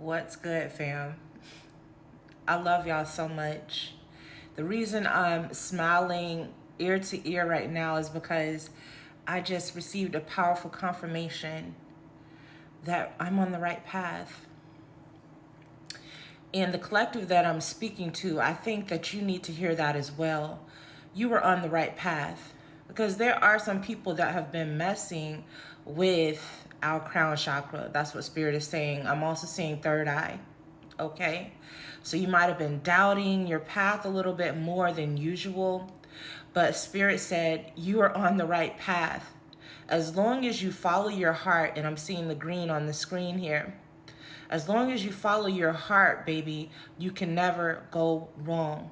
What's good, fam? I love y'all so much. The reason I'm smiling ear to ear right now is because I just received a powerful confirmation that I'm on the right path. And the collective that I'm speaking to, I think that you need to hear that as well. You are on the right path because there are some people that have been messing with our crown chakra. That's what Spirit is saying. I'm also seeing third eye. Okay, so you might have been doubting your path a little bit more than usual, but Spirit said you are on the right path. As long as you follow your heart, and I'm seeing the green on the screen here, as long as you follow your heart, baby, you can never go wrong.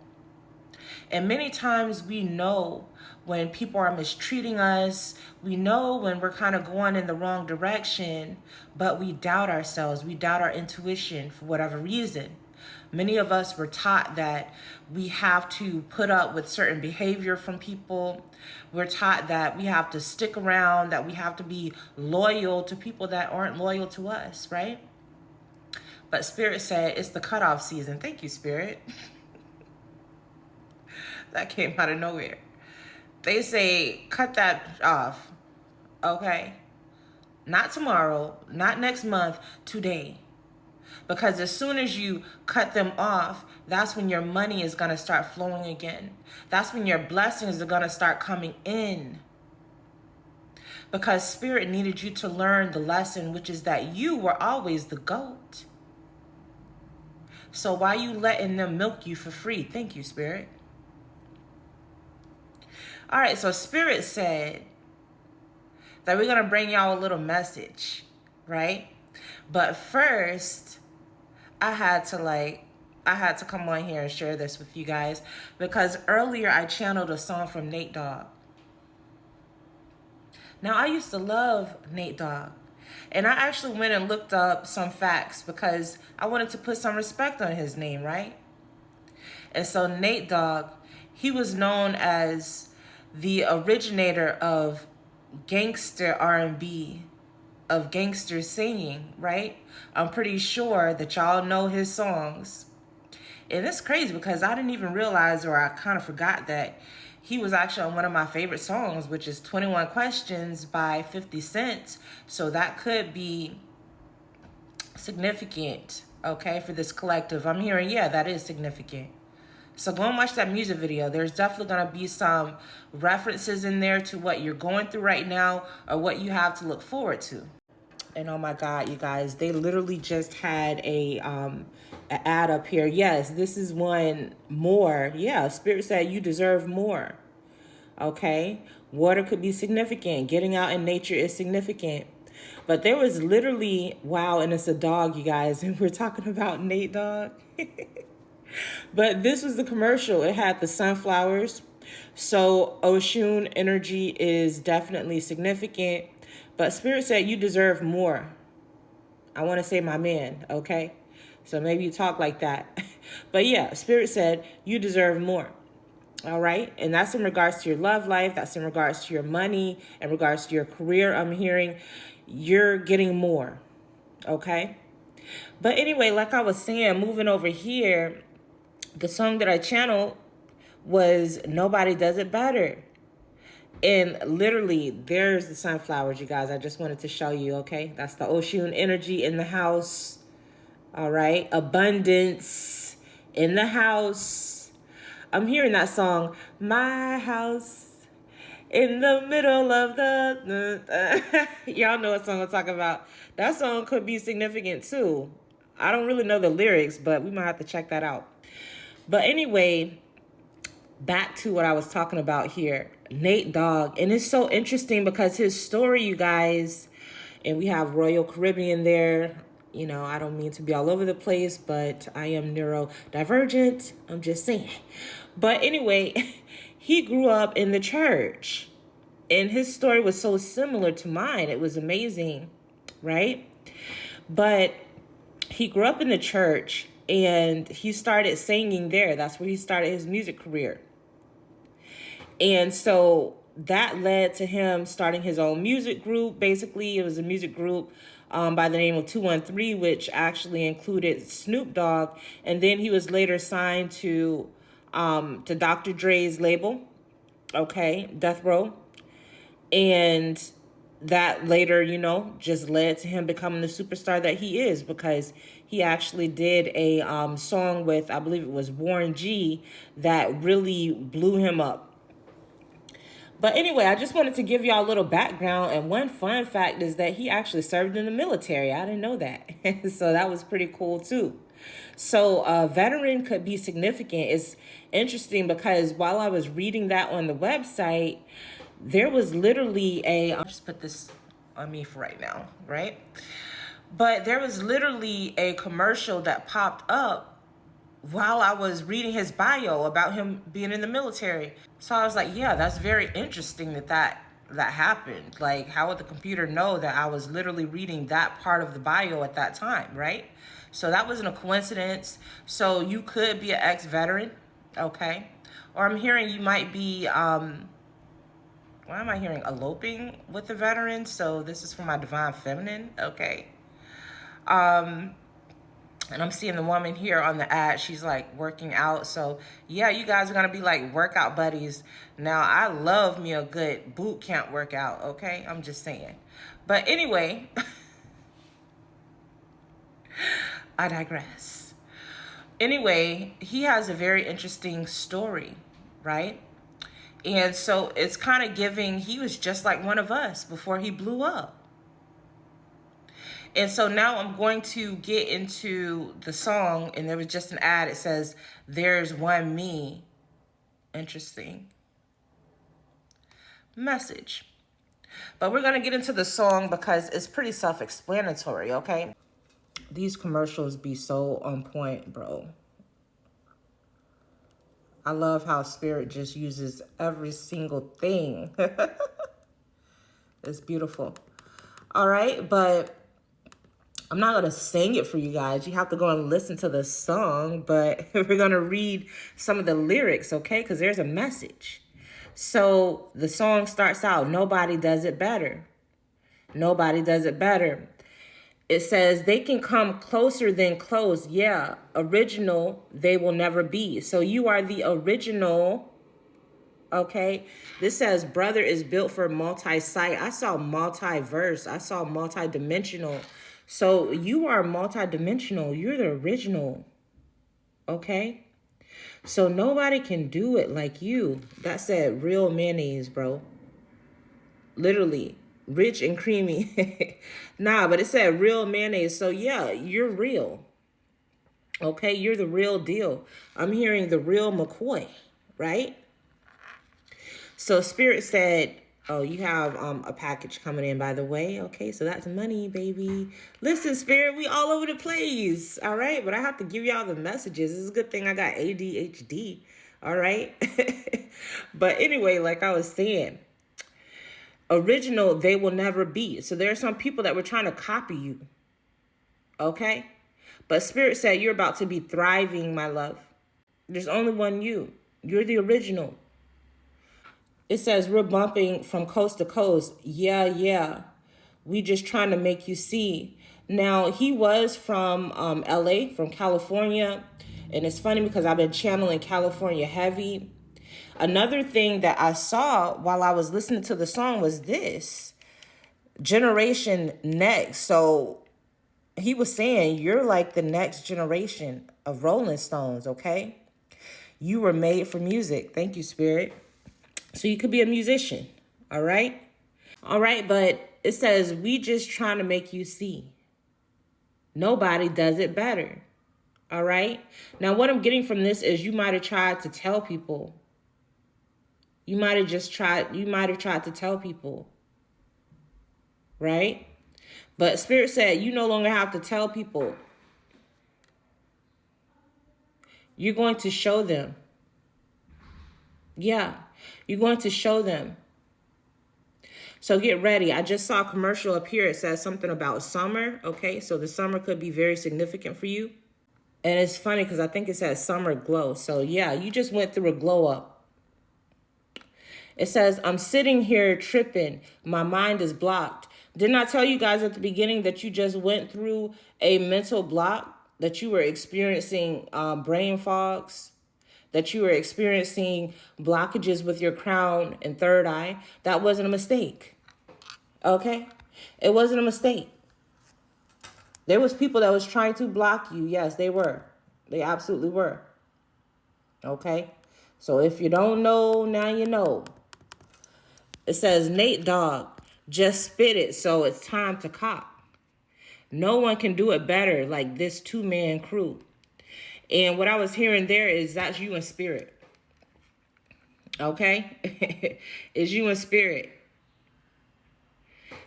And many times we know when people are mistreating us, we know when we're kind of going in the wrong direction, but we doubt ourselves, we doubt our intuition for whatever reason. Many of us were taught that we have to put up with certain behavior from people. We're taught that we have to stick around, that we have to be loyal to people that aren't loyal to us, right? But Spirit said it's the cutoff season. Thank you, Spirit. That came out of nowhere. They say cut that off, okay? Not tomorrow, not next month, today. Because as soon as you cut them off, that's when your money is going to start flowing again. That's when your blessings are going to start coming in. Because Spirit needed you to learn the lesson, which is that you were always the GOAT. So why you letting them milk you for free? Thank you, Spirit. All right, so Spirit said that we're going to bring y'all a little message, right? But first, I had to come on here and share this with you guys because earlier I channeled a song from Nate Dogg. Now, I used to love Nate Dogg, and I actually went and looked up some facts because I wanted to put some respect on his name, right? And so Nate Dogg, he was known as the originator of gangster R&B, of gangster singing, right? I'm pretty sure that y'all know his songs. And it's crazy because I didn't even realize, or I kind of forgot that he was actually on one of my favorite songs, which is 21 Questions by 50 Cent. So that could be significant, okay, for this collective. I'm hearing, yeah, that is significant. So go and watch that music video. There's definitely going to be some references in there to what you're going through right now or what you have to look forward to. And oh my God, you guys, they literally just had a ad up here. Yes, this is one more. Yeah, Spirit said you deserve more. Okay, water could be significant. Getting out in nature is significant. But there was literally, wow, and it's a dog, you guys, and we're talking about Nate Dogg. But this was the commercial. It had the sunflowers. So Oshun energy is definitely significant. But Spirit said you deserve more. I want to say my man, okay? So maybe you talk like that. But yeah, Spirit said you deserve more. All right. And that's in regards to your love life. That's in regards to your money, in regards to your career. I'm hearing you're getting more. Okay. But anyway, like I was saying, moving over here, the song that I channeled was Nobody Does It Better. And literally, there's the sunflowers, you guys. I just wanted to show you, okay? That's the Oshun energy in the house. All right. Abundance in the house. I'm hearing that song, My House in the Middle of the... Y'all know what song I'm talking about. That song could be significant too. I don't really know the lyrics, but we might have to check that out. But anyway, back to what I was talking about here. Nate Dogg. And it's so interesting because his story, you guys, and we have Royal Caribbean there. You know, I don't mean to be all over the place, but I am neurodivergent. I'm just saying. But anyway, he grew up in the church. And his story was so similar to mine. It was amazing, right? But he grew up in the church and he started singing there. That's where he started his music career. And so that led to him starting his own music group. Basically, it was a music group by the name of 213, which actually included Snoop Dogg. And then he was later signed to Dr. Dre's label, okay, Death Row. And that later, you know, just led to him becoming the superstar that he is, because he actually did a song with, I believe it was Warren G, that really blew him up. But anyway, I just wanted to give y'all a little background. And one fun fact is that he actually served in the military. I didn't know that. So that was pretty cool too. So veteran could be significant. It's interesting because while I was reading that on the website, there was literally I'll just put this on me for right now, right? But there was literally a commercial that popped up while I was reading his bio about him being in the military. So I was like, yeah, that's very interesting that happened. Like, how would the computer know that I was literally reading that part of the bio at that time, right? So that wasn't a coincidence. So you could be an ex-veteran, okay? Or I'm hearing you might be, why am I hearing eloping with a veteran? So this is for my divine feminine, okay? And I'm seeing the woman here on the ad. She's like working out. So yeah, you guys are going to be like workout buddies. Now, I love me a good boot camp workout. Okay. I'm just saying. But anyway, I digress. Anyway, he has a very interesting story, right? And so it's kind of giving, he was just like one of us before he blew up. And so now I'm going to get into the song, and there was just an ad. It says, "There's one me." Interesting message. But we're going to get into the song because it's pretty self-explanatory, okay? These commercials be so on point, bro. I love how Spirit just uses every single thing. It's beautiful. All right, but I'm not going to sing it for you guys. You have to go and listen to the song, but we're going to read some of the lyrics, okay? Because there's a message. So the song starts out, "Nobody does it better. Nobody does it better." It says, "They can come closer than close. Yeah, original, they will never be." So you are the original, okay? This says, "Brother is built for multi-site." I saw multiverse. I saw multi-dimensional. So you are multidimensional. You're the original, okay? So nobody can do it like you. That said real mayonnaise, bro. Literally, rich and creamy. Nah, but it said real mayonnaise. So yeah, you're real. Okay, you're the real deal. I'm hearing the real McCoy, right? So Spirit said, oh, you have a package coming in, by the way. Okay, so that's money, baby. Listen, Spirit, we all over the place. All right, but I have to give y'all the messages. It's a good thing I got ADHD. All right. But anyway, like I was saying, original, they will never be. So there are some people that were trying to copy you. Okay. But Spirit said you're about to be thriving, my love. There's only one you. You're the original. It says we're bumping from coast to coast. Yeah, yeah. We just trying to make you see. Now, he was from LA, from California. And it's funny because I've been channeling California heavy. Another thing that I saw while I was listening to the song was this. Generation next. So he was saying you're like the next generation of Rolling Stones, okay? You were made for music. Thank you, Spirit. So you could be a musician, all right? All right, but it says, we just trying to make you see. Nobody does it better, all right? Now, what I'm getting from this is you might have tried to tell people. You might have tried to tell people, right? But Spirit said you no longer have to tell people. You're going to show them. Yeah, you're going to show them. So get ready. I just saw a commercial up here. It says something about summer. Okay, so the summer could be very significant for you. And it's funny because I think it says summer glow. So yeah, you just went through a glow up. It says, I'm sitting here tripping. My mind is blocked. Didn't I tell you guys at the beginning that you just went through a mental block, that you were experiencing brain fogs, that you were experiencing blockages with your crown and third eye? That wasn't a mistake. Okay? It wasn't a mistake. There was people that was trying to block you. Yes, they were. They absolutely were. Okay? So if you don't know, now you know. It says, Nate Dogg just spit it, so it's time to cop. No one can do it better like this two-man crew. And what I was hearing there is that's you in spirit. Okay? It's you in spirit.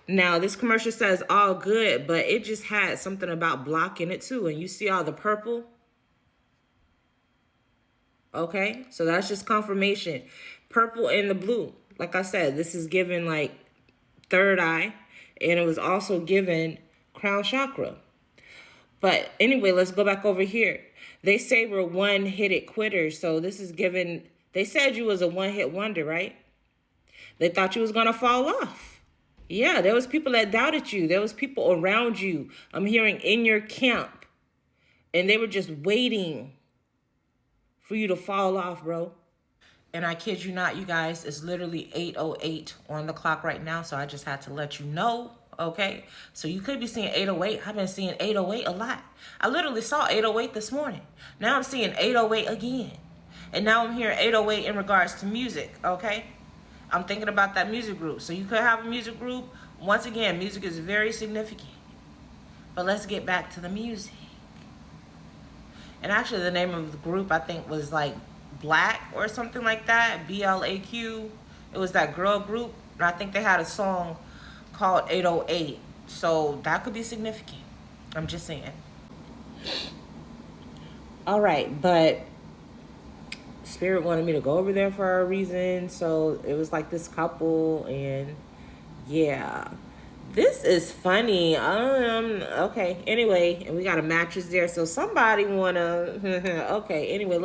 Now, this commercial says all good, but it just had something about blocking it too. And you see all the purple? Okay? So that's just confirmation. Purple and the blue. Like I said, this is given like third eye. And it was also given crown chakra. But anyway, let's go back over here. They say we're one-hit quitters. So this is given, they said you was a one-hit wonder, right? They thought you was going to fall off. Yeah, there was people that doubted you. There was people around you. I'm hearing in your camp. And they were just waiting for you to fall off, bro. And I kid you not, you guys, it's literally 8:08 on the clock right now. So I just had to let you know. Okay, so you could be seeing 8:08. I've been seeing 8:08 a lot. I literally saw 8:08 this morning. Now I'm seeing 8:08 again. And now I'm hearing 8:08 in regards to music, okay? I'm thinking about that music group. So you could have a music group. Once again, music is very significant. But let's get back to the music. And actually the name of the group I think was like Black or something like that. BLAQ. It was that girl group. And I think they had a song called 808. So that could be significant. I'm just saying. All right, but Spirit wanted me to go over there for a reason. So it was like this couple, and yeah. This is funny. Okay. Anyway, and we got a mattress there. So somebody wanna okay, anyway,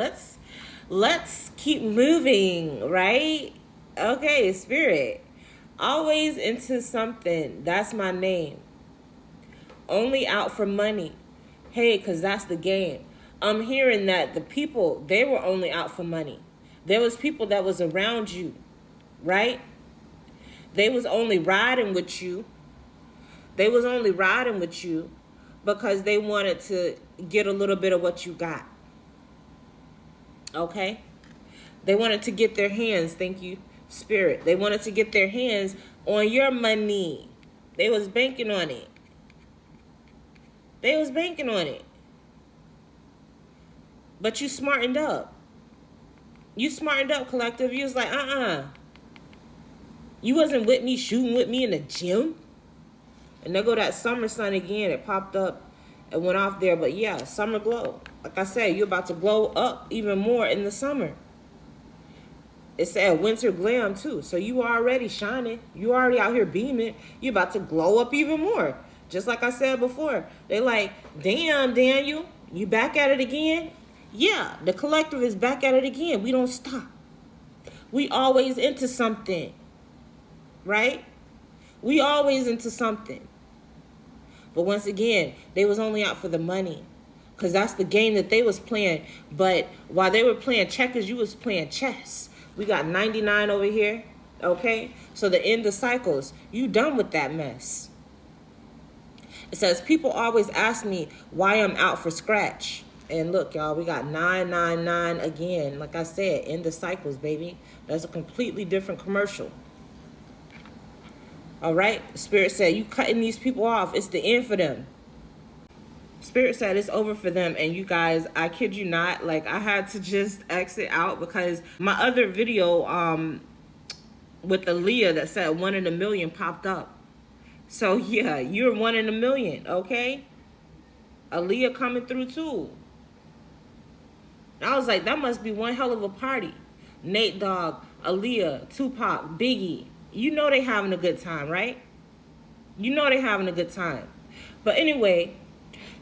let's keep moving, right? Okay, Spirit. Always into something. That's my name. Only out for money. Hey, because that's the game. I'm hearing that the people, they were only out for money. There was people that was around you, right? They was only riding with you. They was only riding with you because they wanted to get a little bit of what you got. Okay? They wanted to get their hands, thank you, Spirit. They wanted to get their hands on your money. They was banking on it. They was banking on it. But you smartened up. You smartened up, collective. You was like, You wasn't with me, shooting with me in the gym. And there go that summer sun again. It popped up and went off there. But yeah, summer glow. Like I said, you're about to glow up even more in the summer. It said winter glam too. So you already shining. You already out here beaming. You're about to glow up even more. Just like I said before. They like, damn, Daniel, you back at it again? Yeah, the collective is back at it again. We don't stop. We always into something. Right? We always into something. But once again, they was only out for the money. Because that's the game that they was playing. But while they were playing checkers, you was playing chess. We got 99 over here. Okay? So the end of cycles. You done with that mess. It says, people always ask me why I'm out for scratch. And look, y'all, we got 999 again. Like I said, end of cycles, baby. That's a completely different commercial. All right? Spirit said, you cutting these people off. It's the end for them. Spirit said it's over for them. And you guys, I kid you not, like I had to just exit out because my other video with Aaliyah that said 1 in a million popped up. So yeah, you're 1 in a million, okay? Aaliyah coming through too. And I was like, that must be one hell of a party. Nate Dogg, Aaliyah, Tupac, Biggie. You know they having a good time, right? You know they having a good time. But anyway,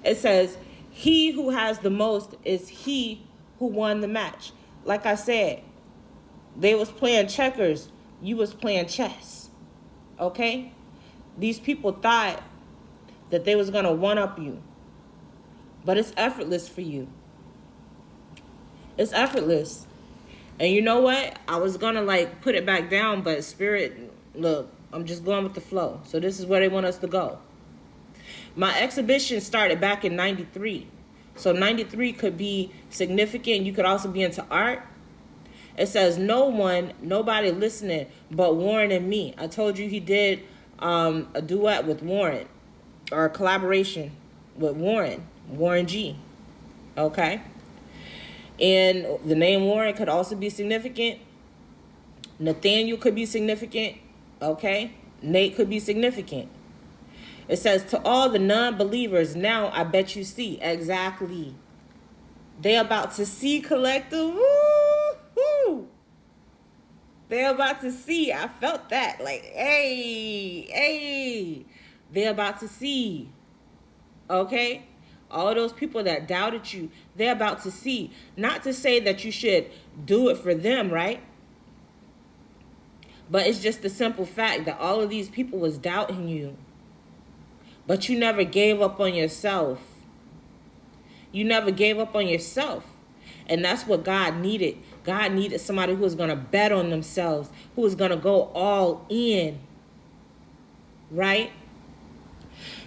it says, he who has the most is he who won the match. Like I said, they was playing checkers. You was playing chess. Okay? These people thought that they was going to one-up you. But it's effortless for you. It's effortless. And you know what? I was going to like put it back down, but Spirit, look, I'm just going with the flow. So this is where they want us to go. My exhibition started back in 93. So 93 could be significant. You could also be into art. It says nobody listening but Warren and me. I told you he did a duet with Warren, or a collaboration with Warren G. Okay? And the name Warren could also be significant. Nathaniel could be significant. Okay? Nate could be significant. It says, to all the non-believers, now I bet you see. Exactly. They about to see, collective. Woo-hoo. They're about to see. I felt that. Like, hey. They're about to see. Okay? All those people that doubted you, they're about to see. Not to say that you should do it for them, right? But it's just the simple fact that all of these people was doubting you. But you never gave up on yourself. You never gave up on yourself. And that's what God needed. God needed somebody who was going to bet on themselves, who was going to go all in. Right?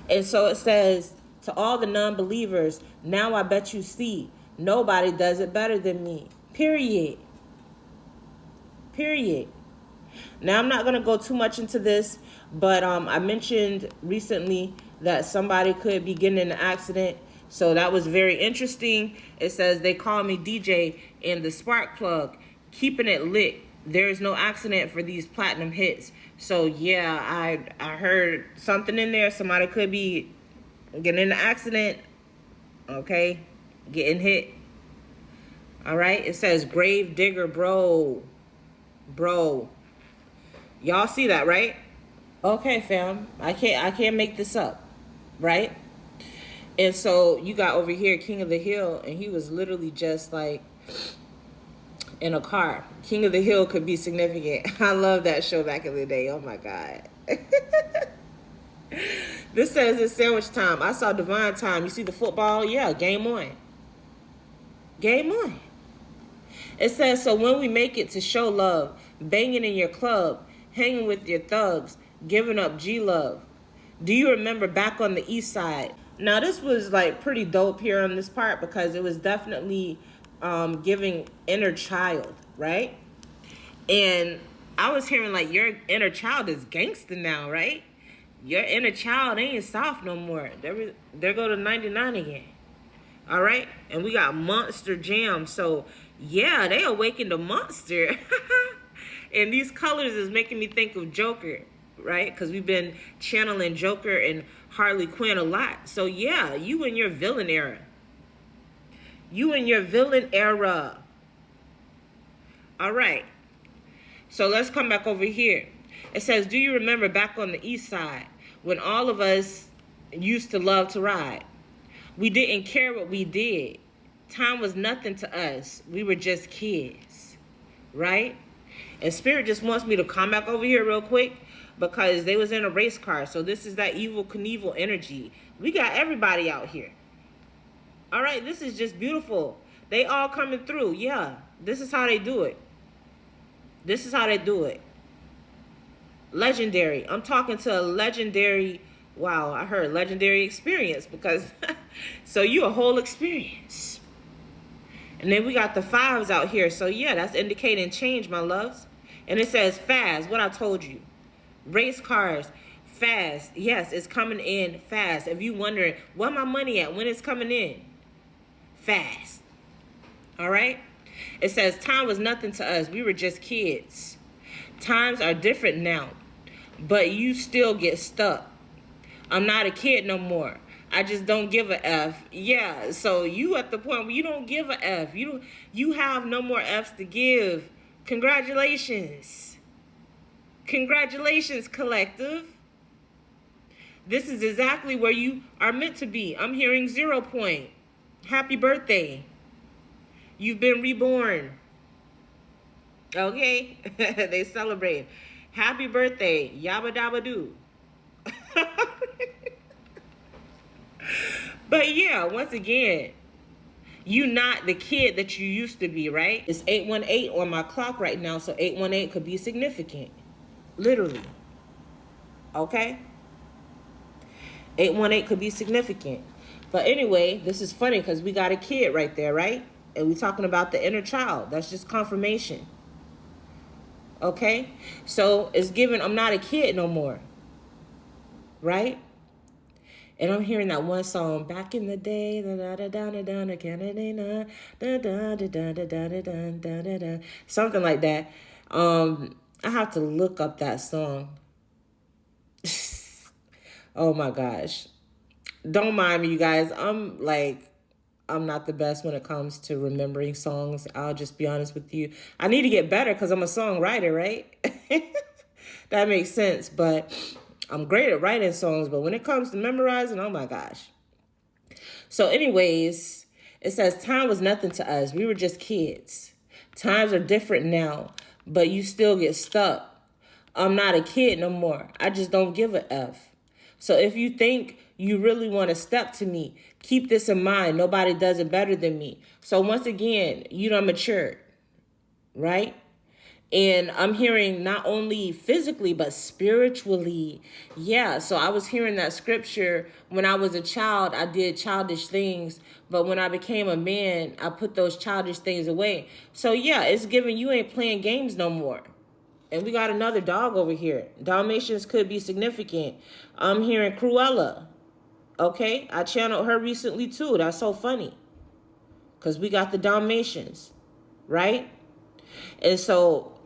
And so it says, to all the non-believers, now I bet you see, nobody does it better than me. Period. Period. Now, I'm not going to go too much into this, but I mentioned recently that somebody could be getting in an accident. So that was very interesting. It says, they call me DJ and the spark plug, keeping it lit. There is no accident for these platinum hits. So, yeah, I heard something in there. Somebody could be getting in an accident. Okay, getting hit. All right, it says grave digger, bro. Y'all see that, right? Okay, fam. I can't make this up, right? And so you got over here King of the Hill, and he was literally just like in a car. King of the Hill could be significant. I love that show back in the day. Oh my God. This says it's sandwich time. I saw Divine Time. You see the football? Yeah, game on. Game on. It says, so when we make it to show love, banging in your club, hanging with your thugs, giving up G-love. Do you remember back on the east side? Now, this was like pretty dope here on this part because it was definitely giving inner child, right? And I was hearing like your inner child is gangster now, right? Your inner child ain't soft no more. There go to 99 again. All right? And we got Monster Jam. So, yeah, they awakened a monster. And these colors is making me think of Joker, right? Because we've been channeling Joker and Harley Quinn a lot. So, yeah, you in your villain era. You in your villain era. All right. So, let's come back over here. It says, do you remember back on the east side when all of us used to love to ride? We didn't care what we did. Time was nothing to us. We were just kids, right? And Spirit just wants me to come back over here real quick because they was in a race car. So this is that evil Knievel energy. We got everybody out here. All right, this is just beautiful. They all coming through. Yeah, this is how they do it. This is how they do it. Legendary. I'm talking to a legendary, wow, I heard legendary experience because, so you a whole experience. And then we got the fives out here. So yeah, that's indicating change, my loves. And it says fast, what I told you. Race cars, fast. Yes, it's coming in fast. If you wondering, where my money at? When it's coming in? Fast. All right? It says time was nothing to us. We were just kids. Times are different now, but you still get stuck. I'm not a kid no more. I just don't give a F. Yeah, so you at the point where you don't give a F. You have no more Fs to give. Congratulations. Congratulations, collective. This is exactly where you are meant to be. I'm hearing 0 point. Happy birthday. You've been reborn. Okay? They celebrate. Happy birthday. Yabba dabba doo. But yeah, once again, you not the kid that you used to be, right? It's 818 on my clock right now, so 818 could be significant. Literally. Okay? 818 could be significant. But anyway, this is funny because we got a kid right there, right? And we talking about the inner child. That's just confirmation. Okay? So it's given I'm not a kid no more. Right? And I'm hearing that one song, back in the day, something like that. I have to look up that song. Oh my gosh. Don't mind me, you guys. I'm not the best when it comes to remembering songs. I'll just be honest with you. I need to get better because I'm a songwriter, right? That makes sense. But I'm great at writing songs. But when it comes to memorizing, oh my gosh. So anyways, it says time was nothing to us. We were just kids. Times are different now, but you still get stuck. I'm not a kid no more. I just don't give a F. So if you think you really want to step to me, keep this in mind. Nobody does it better than me. So once again, you done matured, right? And I'm hearing not only physically, but spiritually. Yeah, so I was hearing that scripture. When I was a child, I did childish things. But when I became a man, I put those childish things away. So yeah, it's giving you ain't playing games no more. And we got another dog over here. Dalmatians could be significant. I'm hearing Cruella. Okay, I channeled her recently too. That's so funny. Because we got the Dalmatians, right? And so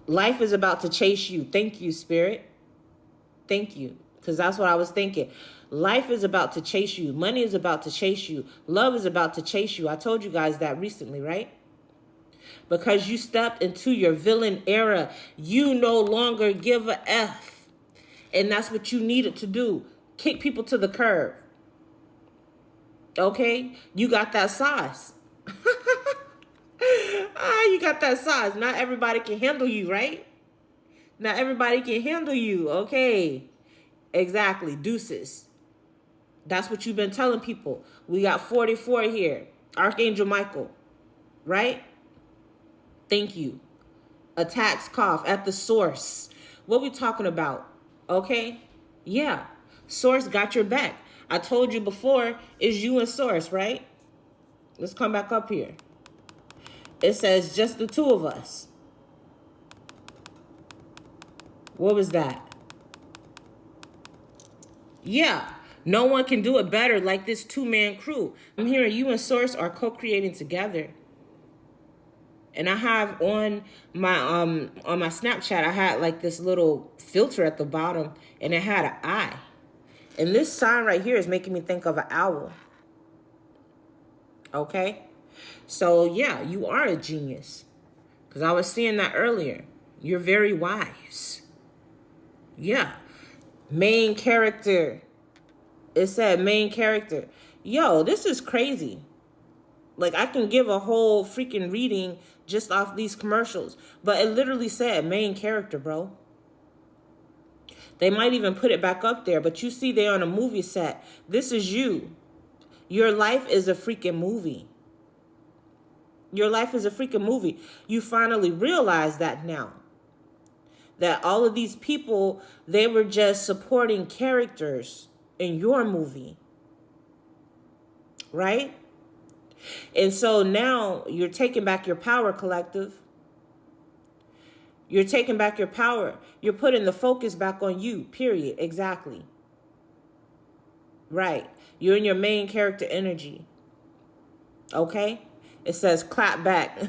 life is about to chase you. Thank you, Spirit. Thank you. Because that's what I was thinking. Life is about to chase you. Money is about to chase you. Love is about to chase you. I told you guys that recently, right? Because you stepped into your villain era. You no longer give a F. And that's what you needed to do. Kick people to the curb. Okay? You got that size. You got that size. Not everybody can handle you, right? Not everybody can handle you. Okay. Exactly. Deuces. That's what you've been telling people. We got 44 here. Archangel Michael. Right? Thank you. Attacks, cough at the source. What we talking about? Okay? Yeah. Source got your back. I told you before, it's you and source, right? Let's come back up here. It says just the two of us. What was that? Yeah. No one can do it better like this two-man crew. I'm hearing you and source are co-creating together. And I have on my Snapchat, I had like this little filter at the bottom and it had an eye. And this sign right here is making me think of an owl. Okay? So yeah, you are a genius. Because I was seeing that earlier. You're very wise. Yeah. Main character. It said main character. Yo, this is crazy. Like, I can give a whole freaking reading just off these commercials. But it literally said main character, bro. They might even put it back up there. But you see they on a movie set. This is you. Your life is a freaking movie. Your life is a freaking movie. You finally realize that now. That all of these people, they were just supporting characters in your movie. Right? And so now you're taking back your power, collective. You're taking back your power. You're putting the focus back on you, period. Exactly. Right. You're in your main character energy. Okay? It says clap back.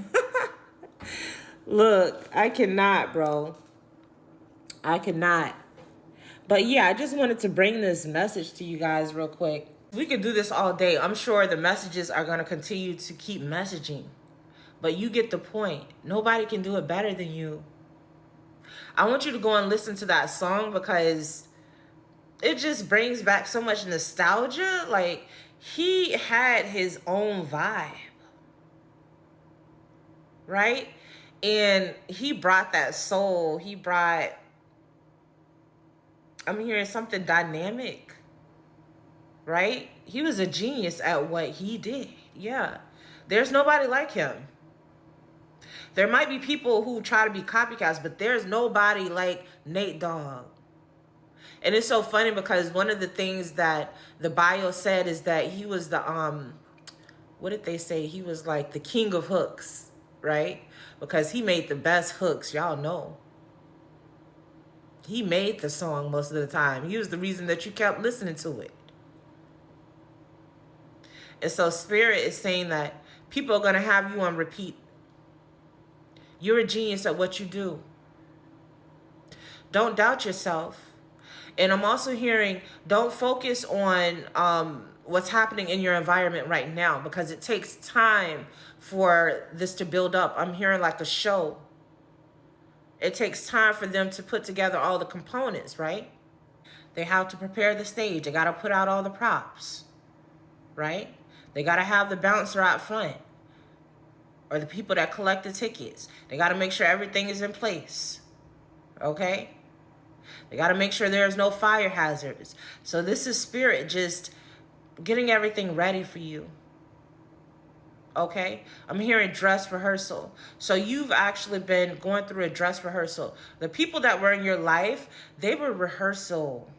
Look, I cannot, bro. I cannot. But yeah, I just wanted to bring this message to you guys real quick. We could do this all day. I'm sure the messages are going to continue to keep messaging. But you get the point. Nobody can do it better than you. I want you to go and listen to that song because it just brings back so much nostalgia. Like, he had his own vibe. Right? And he brought that soul. He brought I'm hearing something dynamic, right? He was a genius at what he did. Yeah. There's nobody like him. There might be people who try to be copycats, but there's nobody like Nate Dogg. And it's so funny because one of the things that the bio said is that he was the what did they say? He was like the king of hooks, right? Because he made the best hooks, y'all know. He made the song most of the time. He was the reason that you kept listening to it. And so Spirit is saying that people are going to have you on repeat. You're a genius at what you do. Don't doubt yourself. And I'm also hearing, don't focus on what's happening in your environment right now, because it takes time for this to build up. I'm hearing like a show. It takes time for them to put together all the components, right? They have to prepare the stage. They got to put out all the props, right? They got to have the bouncer out front, or the people that collect the tickets. They got to make sure everything is in place, okay? They got to make sure there's no fire hazards. So this is Spirit just getting everything ready for you, okay? I'm hearing dress rehearsal. So you've actually been going through a dress rehearsal. The people that were in your life, they were rehearsal.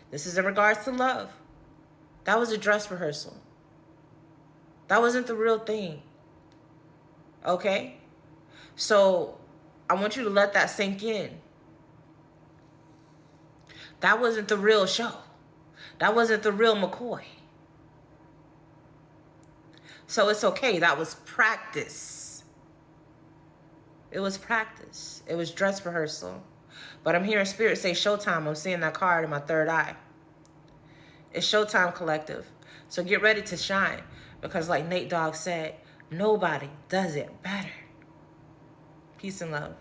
This is in regards to love. That was a dress rehearsal. That wasn't the real thing, okay? So I want you to let that sink in. That wasn't the real show. That wasn't the real McCoy. So it's okay. That was practice. It was practice. It was dress rehearsal. But I'm hearing Spirit say showtime. I'm seeing that card in my third eye. It's showtime, collective. So get ready to shine. Because like Nate Dogg said, nobody does it better. Peace and love.